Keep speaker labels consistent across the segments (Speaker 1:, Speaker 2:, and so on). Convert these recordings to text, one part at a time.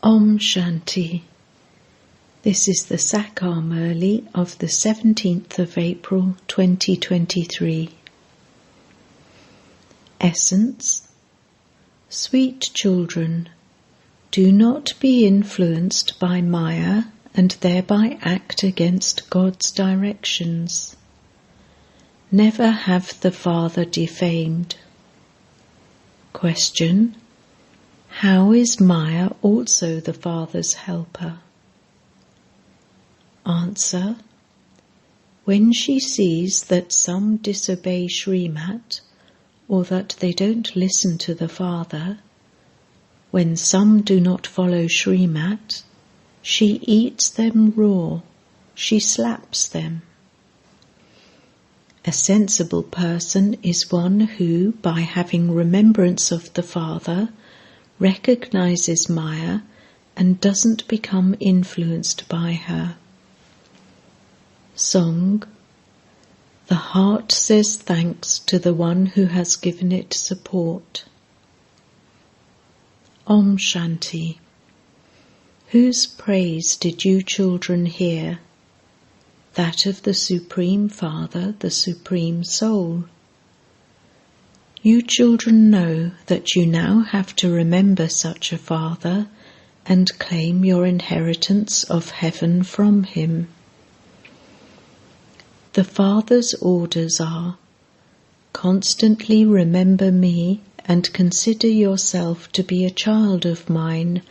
Speaker 1: Om Shanti. This is the Sakar Murli of the 17th of April 2023. Essence. Sweet children, do not be influenced by Maya and thereby act against God's directions. Never have the Father defamed. Question. How is Maya also the Father's helper? Answer. When she sees that some disobey Srimat, or that they don't listen to the Father, when some do not follow Srimat, she eats them raw, she slaps them. A sensible person is one who, by having remembrance of the Father, recognizes Maya and doesn't become influenced by her. Song. The heart says thanks to the one who has given it support. Om Shanti. Whose praise did you children hear? That of the Supreme Father, the Supreme Soul. You children know that you now have to remember such a Father and claim your inheritance of heaven from him. The Father's orders are, constantly remember me and consider yourself to be a child of mine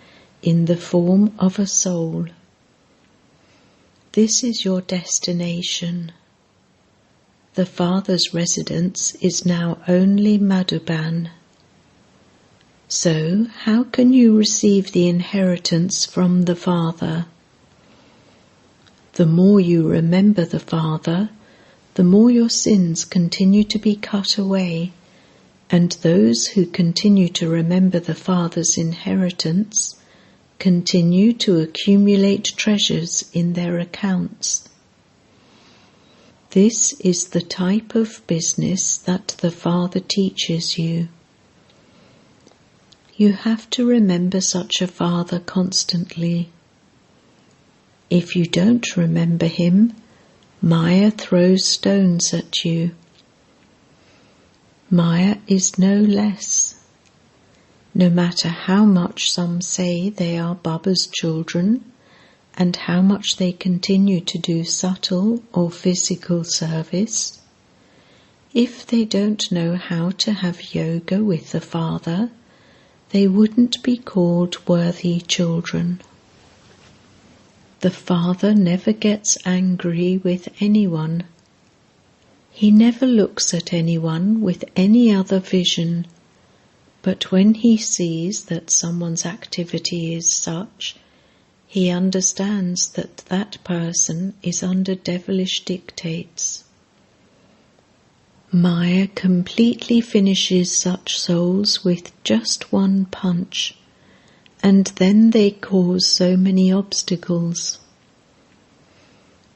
Speaker 1: in the form of a soul. This is your destination. The Father's residence is now only Madhuban. So, how can you receive the inheritance from the Father? The more you remember the Father, the more your sins continue to be cut away, and those who continue to remember the Father's inheritance continue to accumulate treasures in their accounts. This is the type of business that the Father teaches you. You have to remember such a Father constantly. If you don't remember him, Maya throws stones at you. Maya is no less. No matter how much some say they are Baba's children, and how much they continue to do subtle or physical service, if they don't know how to have yoga with the Father, they wouldn't be called worthy children. The Father never gets angry with anyone. He never looks at anyone with any other vision, but when he sees that someone's activity is such, he understands that that person is under devilish dictates. Maya completely finishes such souls with just one punch, and then they cause so many obstacles.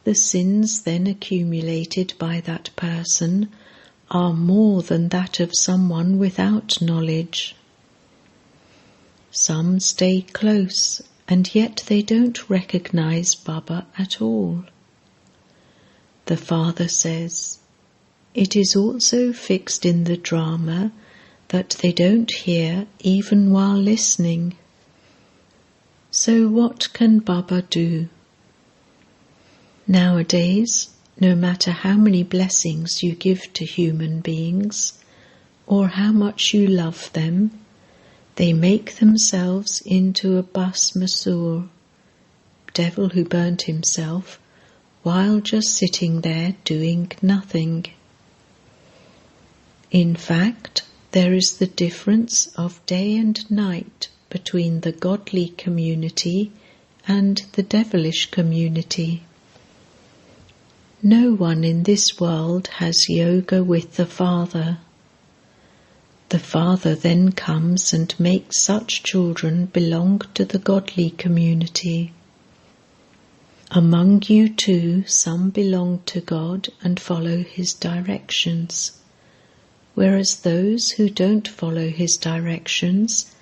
Speaker 1: The sins then accumulated by that person are more than that of someone without knowledge. Some stay close, and yet they don't recognize Baba at all. The Father says, it is also fixed in the drama that they don't hear even while listening. So what can Baba do? Nowadays, no matter how many blessings you give to human beings, or how much you love them, they make themselves into a Bhasmasur, devil who burnt himself, while just sitting there doing nothing. In fact, there is the difference of day and night between the godly community and the devilish community. No one in this world has yoga with the Father. The Father then comes and makes such children belong to the godly community. Among you too, some belong to God and follow his directions, whereas those who don't follow his directions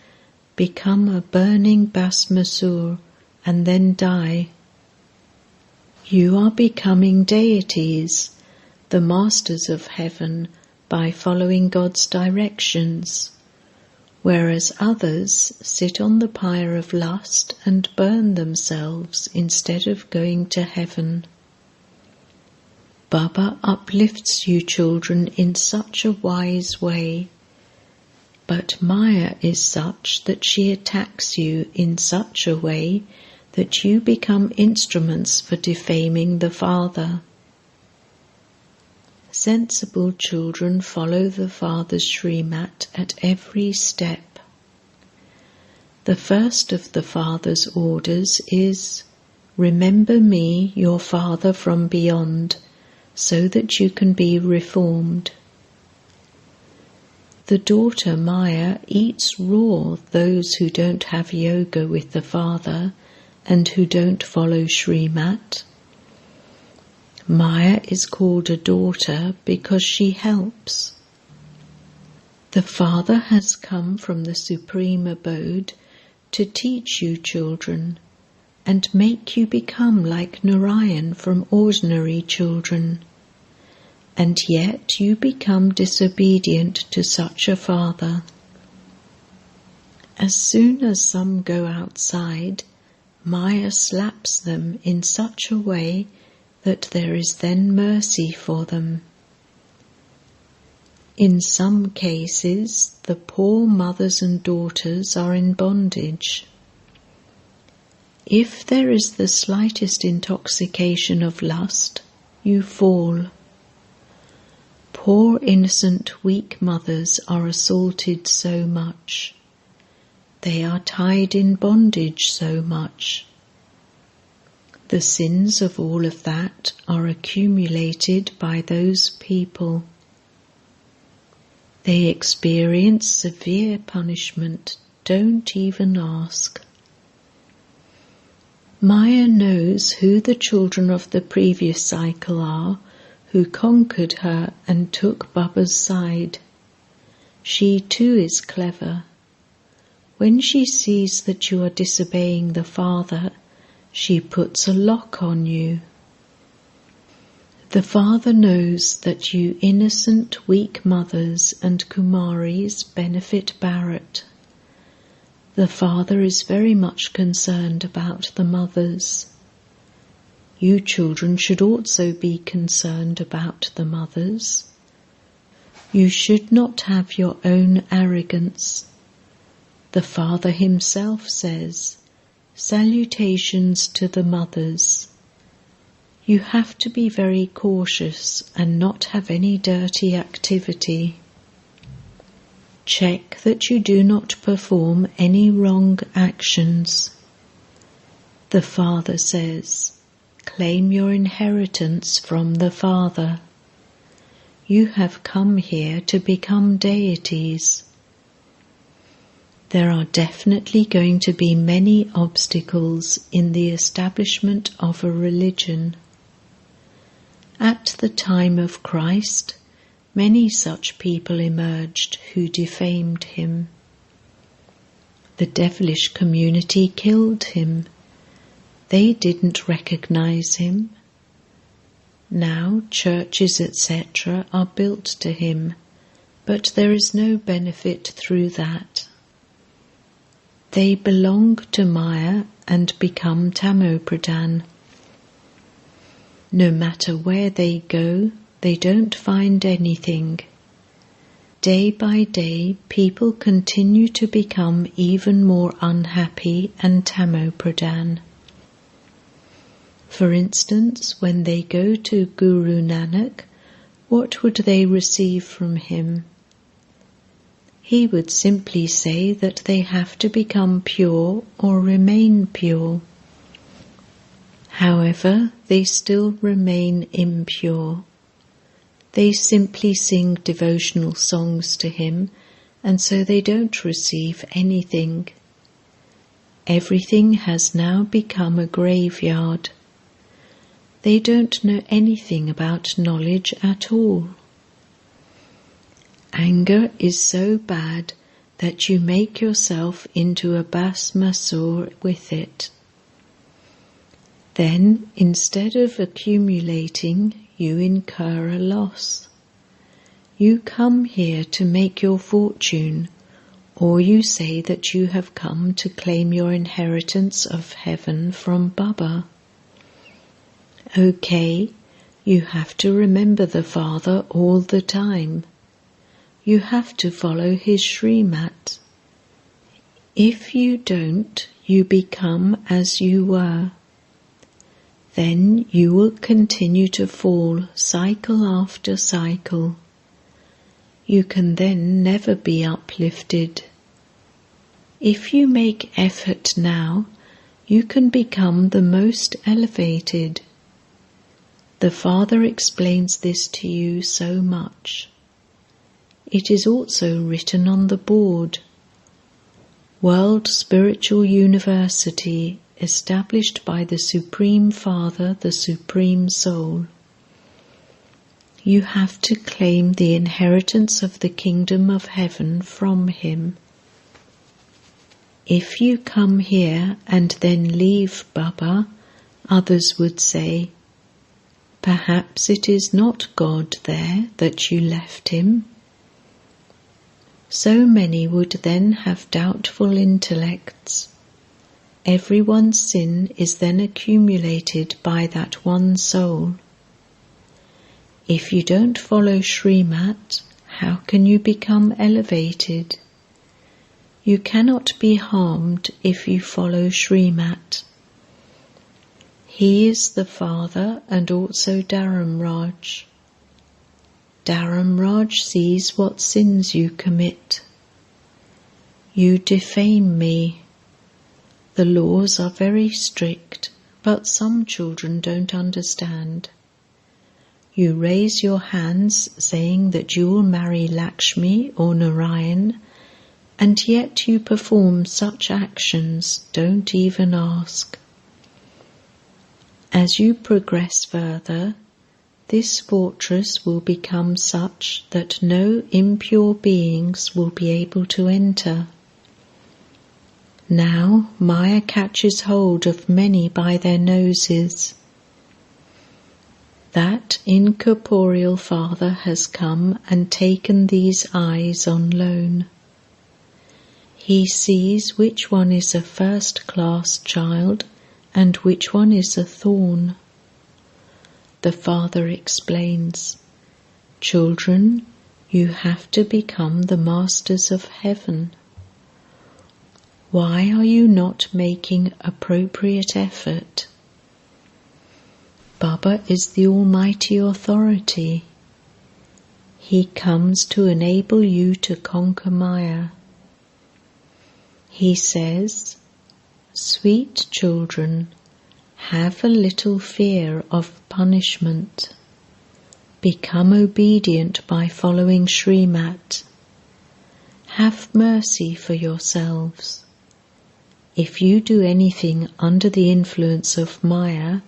Speaker 1: become a burning Bhasmasur, and then die. You are becoming deities, the masters of heaven, by following God's directions, whereas others sit on the pyre of lust and burn themselves instead of going to heaven. Baba uplifts you children in such a wise way, but Maya is such that she attacks you in such a way that you become instruments for defaming the Father. Sensible children follow the Father's Srimat at every step. The first of the Father's orders is, "Remember me, your Father from beyond, so that you can be reformed." The daughter Maya eats raw those who don't have yoga with the Father and who don't follow Srimat. Maya is called a daughter because she helps. The Father has come from the supreme abode to teach you children and make you become like Narayan from ordinary children, and yet you become disobedient to such a Father. As soon as some go outside, Maya slaps them in such a way that there is then mercy for them. In some cases, the poor mothers and daughters are in bondage. If there is the slightest intoxication of lust, you fall. Poor innocent weak mothers are assaulted so much. They are tied in bondage so much. The sins of all of that are accumulated by those people. They experience severe punishment, don't even ask. Maya knows who the children of the previous cycle are, who conquered her and took Baba's side. She too is clever. When she sees that you are disobeying the Father, she puts a lock on you. The Father knows that you innocent, weak mothers and Kumaris benefit Bharat. The Father is very much concerned about the mothers. You children should also be concerned about the mothers. You should not have your own arrogance. The Father himself says, "Salutations to the mothers." You have to be very cautious and not have any dirty activity. Check that you do not perform any wrong actions. The Father says, "Claim your inheritance from the Father." You have come here to become deities. There are definitely going to be many obstacles in the establishment of a religion. At the time of Christ, many such people emerged who defamed him. The devilish community killed him. They didn't recognize him. Now churches, etc., are built to him, but there is no benefit through that. They belong to Maya and become Tamopradhan. No matter where they go, they don't find anything. Day by day, people continue to become even more unhappy and Tamopradhan. For instance, when they go to Guru Nanak, what would they receive from him? He would simply say that they have to become pure or remain pure. However, they still remain impure. They simply sing devotional songs to him, and so they don't receive anything. Everything has now become a graveyard. They don't know anything about knowledge at all. Anger is so bad that you make yourself into a Bhasmasur with it. Then, instead of accumulating, you incur a loss. You come here to make your fortune, or you say that you have come to claim your inheritance of heaven from Baba. Okay, you have to remember the Father all the time. You have to follow his Srimat. If you don't, you become as you were. Then you will continue to fall cycle after cycle. You can then never be uplifted. If you make effort now, you can become the most elevated. The Father explains this to you so much. It is also written on the board. World Spiritual University, established by the Supreme Father, the Supreme Soul. You have to claim the inheritance of the Kingdom of Heaven from him. If you come here and then leave Baba, others would say, perhaps it is not God there that you left him. So many would then have doubtful intellects. Everyone's sin is then accumulated by that one soul. If you don't follow Srimat, how can you become elevated? You cannot be harmed if you follow Srimat. He is the Father and also Dharamraj. Dharamraj sees what sins you commit. You defame me. The laws are very strict, but some children don't understand. You raise your hands saying that you will marry Lakshmi or Narayan, and yet you perform such actions, don't even ask. As you progress further, this fortress will become such that no impure beings will be able to enter. Now Maya catches hold of many by their noses. That incorporeal Father has come and taken these eyes on loan. He sees which one is a first-class child and which one is a thorn. The Father explains, children, you have to become the masters of heaven. Why are you not making appropriate effort? Baba is the Almighty Authority. He comes to enable you to conquer Maya. He says, sweet children, have a little fear of punishment. Become obedient by following Srimat. Have mercy for yourselves. If you do anything under the influence of Maya,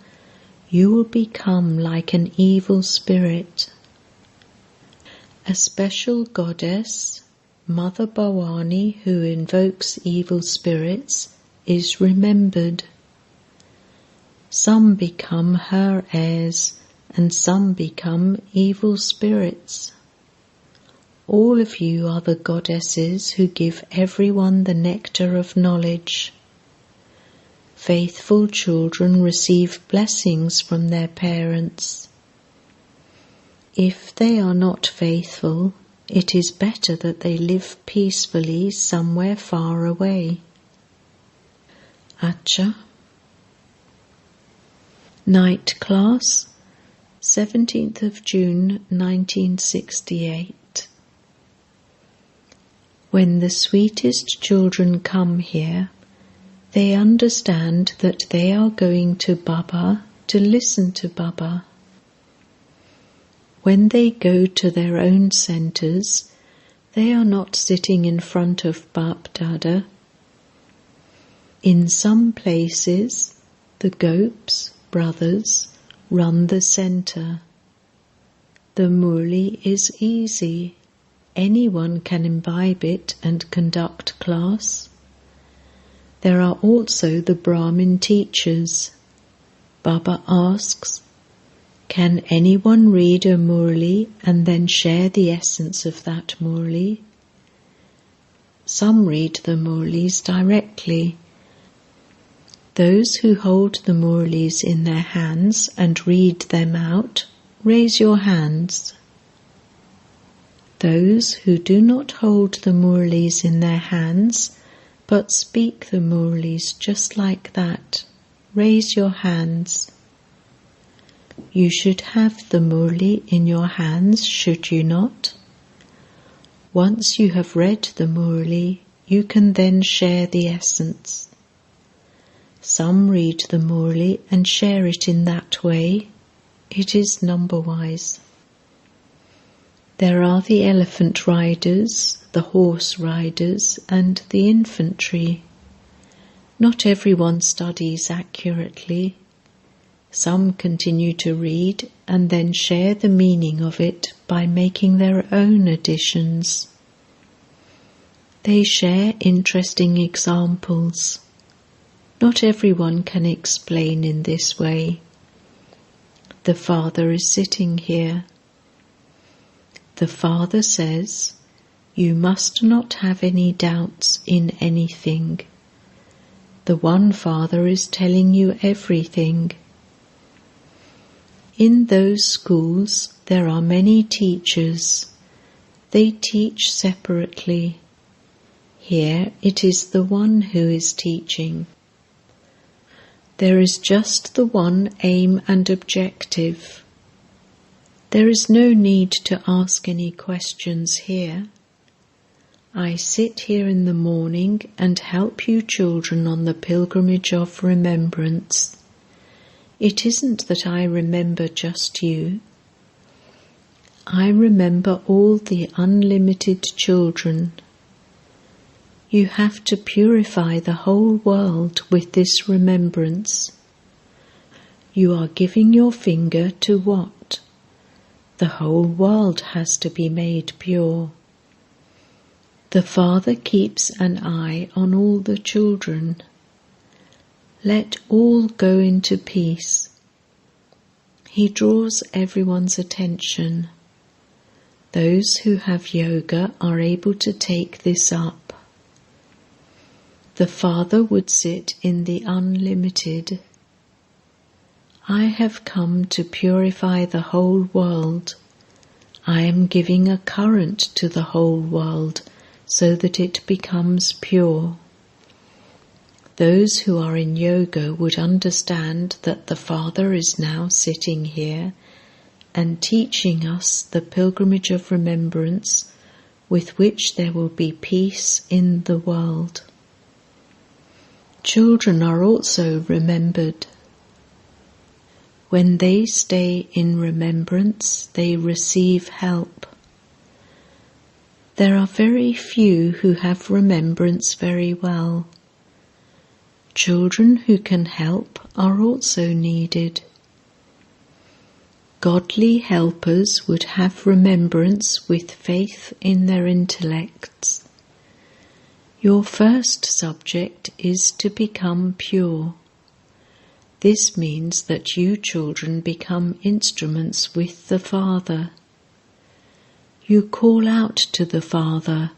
Speaker 1: you will become like an evil spirit. A special goddess, Mother Bhavani, who invokes evil spirits, is remembered. Some become her heirs, and some become evil spirits. All of you are the goddesses who give everyone the nectar of knowledge. Faithful children receive blessings from their parents. If they are not faithful, it is better that they live peacefully somewhere far away. Acha. Night Class, 17th of June 1968. When the sweetest children come here, they understand that they are going to Baba to listen to Baba. When they go to their own centres, they are not sitting in front of Bap Dada. In some places, the Gopes, brothers, run the centre. The Murli is easy. anyone can imbibe it and conduct class. There are also the Brahmin teachers. Baba asks, can anyone read a Murli and then share the essence of that Murli? Some read the Murlis directly. Those who hold the Murlis in their hands and read them out, raise your hands. Those who do not hold the Murlis in their hands, but speak the Murlis just like that, raise your hands. You should have the Murli in your hands, should you not? Once you have read the Murli, you can then share the essence. Some read the Murli and share it in that way. It is number-wise. There are the elephant riders, the horse riders, and the infantry. Not everyone studies accurately. Some continue to read and then share the meaning of it by making their own additions. They share interesting examples. Not everyone can explain in this way. The Father is sitting here. The Father says, you must not have any doubts in anything. The one Father is telling you everything. In those schools there are many teachers. They teach separately. Here it is the one who is teaching. There is just the one aim and objective. There is no need to ask any questions here. I sit here in the morning and help you children on the pilgrimage of remembrance. It isn't that I remember just you. I remember all the unlimited children. You have to purify the whole world with this remembrance. You are giving your finger to what? The whole world has to be made pure. The Father keeps an eye on all the children. Let all go into peace. He draws everyone's attention. Those who have yoga are able to take this up. The Father would sit in the unlimited. I have come to purify the whole world. I am giving a current to the whole world so that it becomes pure. Those who are in yoga would understand that the Father is now sitting here and teaching us the pilgrimage of remembrance with which there will be peace in the world. Children are also remembered. When they stay in remembrance, they receive help. There are very few who have remembrance very well. Children who can help are also needed. Godly helpers would have remembrance with faith in their intellects. Your first subject is to become pure. This means that you children become instruments with the Father. You call out to the Father,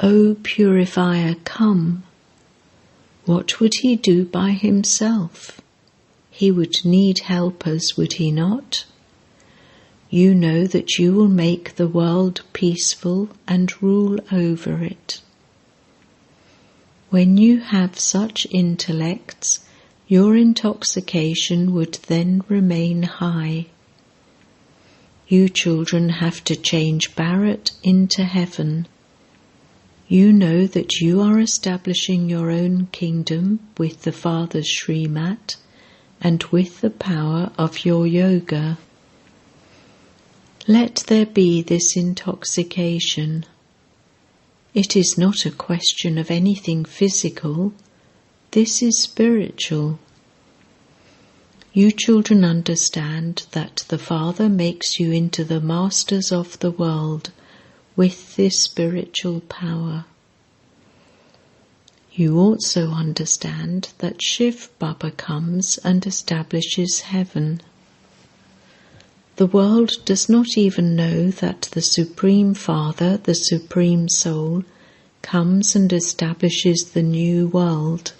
Speaker 1: O Purifier, come. What would he do by himself? He would need helpers, would he not? You know that you will make the world peaceful and rule over it. When you have such intellects, your intoxication would then remain high. You children have to change Bharat into heaven. You know that you are establishing your own kingdom with the Father's Srimat and with the power of your yoga. Let there be this intoxication. It is not a question of anything physical. This is spiritual. You children understand that the Father makes you into the masters of the world with this spiritual power. You also understand that Shiv Baba comes and establishes heaven. The world does not even know that the Supreme Father, the Supreme Soul, comes and establishes the new world.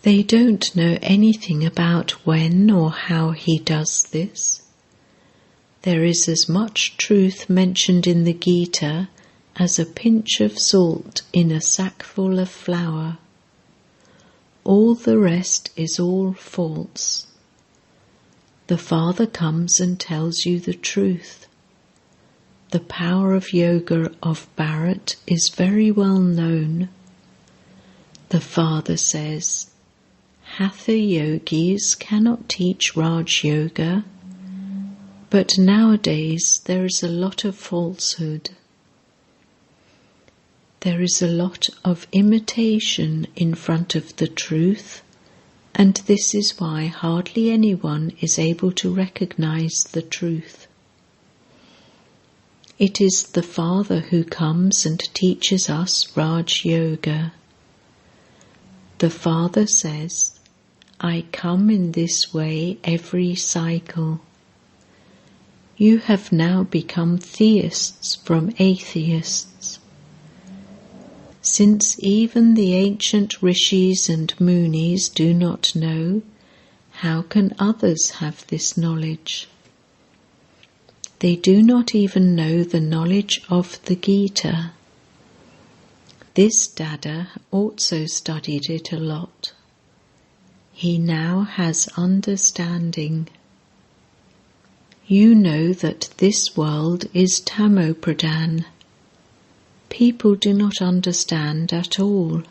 Speaker 1: They don't know anything about when or how he does this. There is as much truth mentioned in the Gita as a pinch of salt in a sackful of flour. All the rest is all false. The Father comes and tells you the truth. The power of yoga of Bharat is very well known. The Father says, Hatha yogis cannot teach Raj Yoga, but nowadays there is a lot of falsehood. There is a lot of imitation in front of the truth, and this is why hardly anyone is able to recognize the truth. It is the Father who comes and teaches us Raj Yoga. The Father says, I come in this way every cycle. You have now become theists from atheists. Since even the ancient rishis and munis do not know, how can others have this knowledge? They do not even know the knowledge of the Gita. This Dada also studied it a lot. He now has understanding. You know that this world is Tamo-pradhan. People do not understand at all.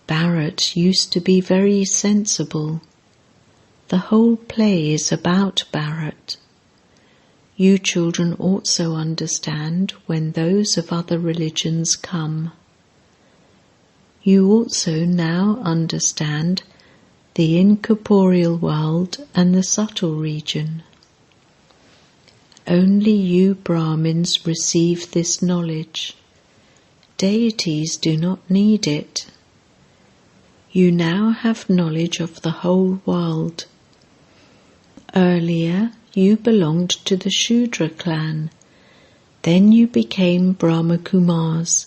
Speaker 1: Bharat used to be very sensible. The whole play is about Bharat. You children also understand when those of other religions come. You also now understand the incorporeal world and the subtle region. Only you Brahmins receive this knowledge. Deities do not need it. You now have knowledge of the whole world. Earlier, you belonged to the Shudra clan. Then you became Brahma Kumaris,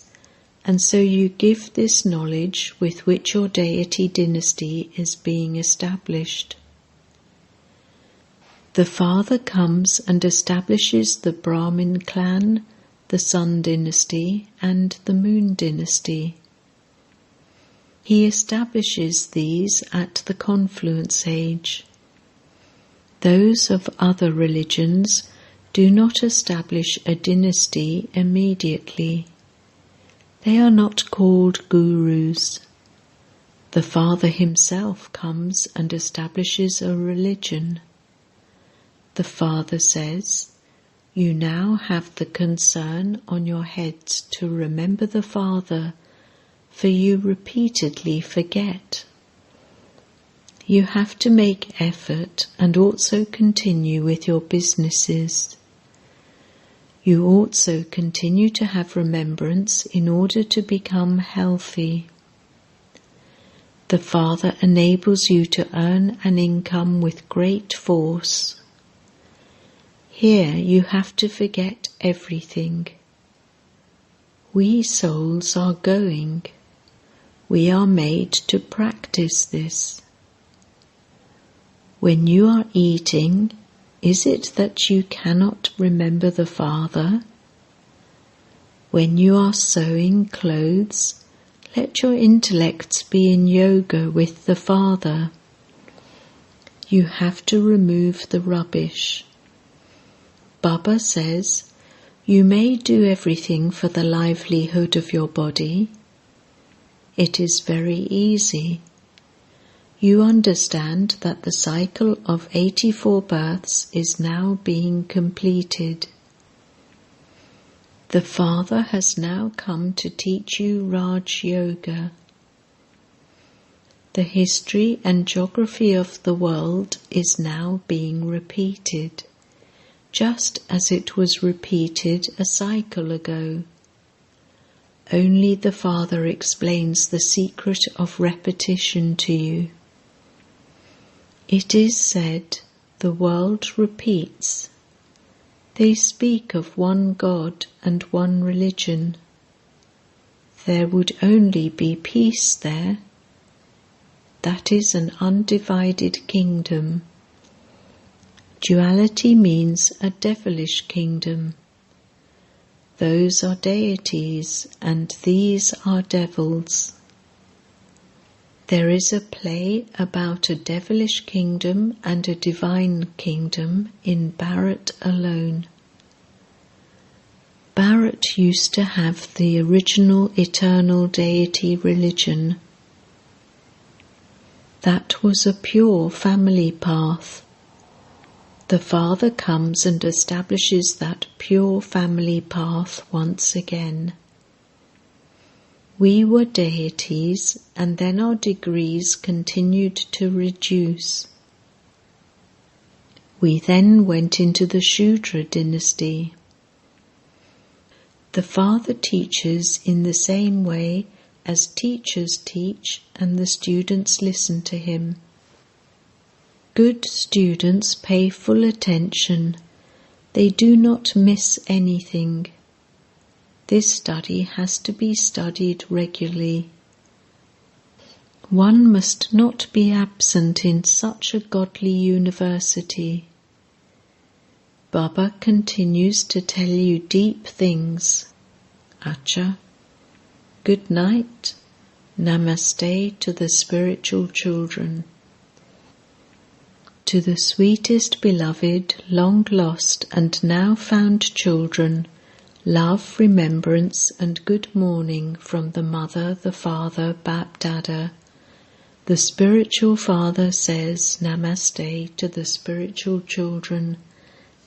Speaker 1: and so you give this knowledge with which your deity dynasty is being established. The Father comes and establishes the Brahmin clan, the Sun dynasty, and the Moon dynasty. He establishes these at the confluence age. Those of other religions do not establish a dynasty immediately. They are not called gurus. The Father himself comes and establishes a religion. The Father says, you now have the concern on your heads to remember the Father, for you repeatedly forget. You have to make effort and also continue with your businesses. You also continue to have remembrance in order to become healthy. The Father enables you to earn an income with great force. Here you have to forget everything. We souls are going. We are made to practice this. When you are eating, is it that you cannot remember the Father? When you are sewing clothes, let your intellects be in yoga with the Father. You have to remove the rubbish. Baba says, you may do everything for the livelihood of your body. It is very easy. You understand that the cycle of 84 births is now being completed. The Father has now come to teach you Raj Yoga. The history and geography of the world is now being repeated. just as it was repeated a cycle ago. Only the Father explains the secret of repetition to you. It is said, the world repeats. They speak of one God and one religion. There would only be peace there. That is an undivided kingdom. Duality means a devilish kingdom. Those are deities and these are devils. There is a play about a devilish kingdom and a divine kingdom in Bharat alone. Bharat used to have the original eternal deity religion. That was a pure family path. The Father comes and establishes that pure family path once again. We were deities, and then our degrees continued to reduce. We then went into the Shudra dynasty. The Father teaches in the same way as teachers teach, and the students listen to him. Good students pay full attention. They do not miss anything. This study has to be studied regularly. One must not be absent in such a godly university. Baba continues to tell you deep things. Acha. Good night. Namaste to the spiritual children. To the sweetest beloved, long lost and now found children, love, remembrance and good morning from the Mother, the Father, Bap Dada. The spiritual Father says Namaste to the spiritual children,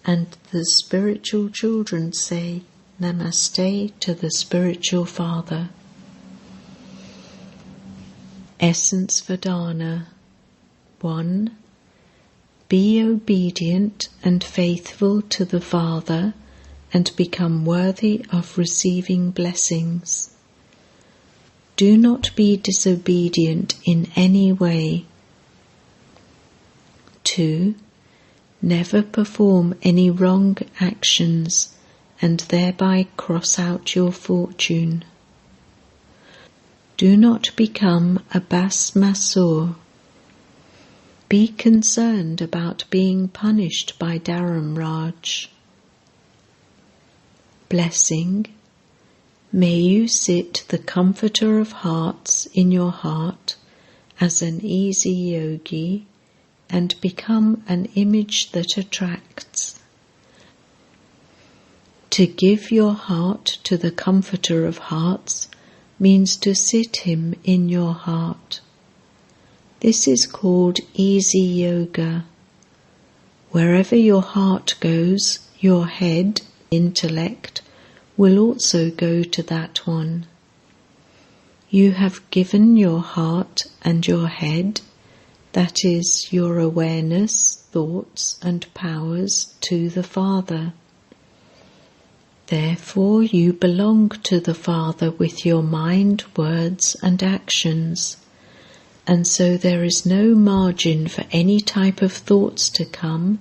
Speaker 1: and the spiritual children say Namaste to the spiritual Father. Essence Vedana 1. Be obedient and faithful to the Father and become worthy of receiving blessings. Do not be disobedient in any way. 2. Never perform any wrong actions and thereby cross out your fortune. Do not become a Basmasur. Be concerned about being punished by Dharamraj. Blessing. May you sit the Comforter of Hearts in your heart as an easy yogi and become an image that attracts. To give your heart to the Comforter of Hearts means to sit him in your heart. This is called easy yoga. Wherever your heart goes, your head, intellect, will also go to that one. You have given your heart and your head, that is, your awareness, thoughts and powers, to the Father. Therefore you belong to the Father with your mind, words and actions. And so there is no margin for any type of thoughts to come,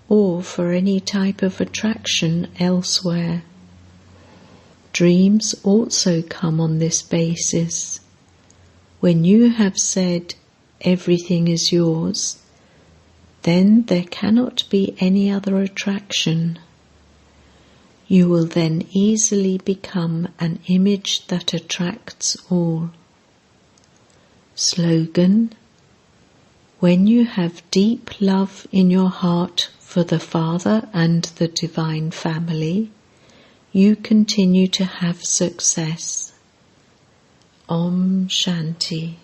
Speaker 1: or for any type of attraction elsewhere. Dreams also come on this basis. When you have said, everything is yours, then there cannot be any other attraction. You will then easily become an image that attracts all. Slogan. When you have deep love in your heart for the Father and the Divine Family, you continue to have success. Om Shanti.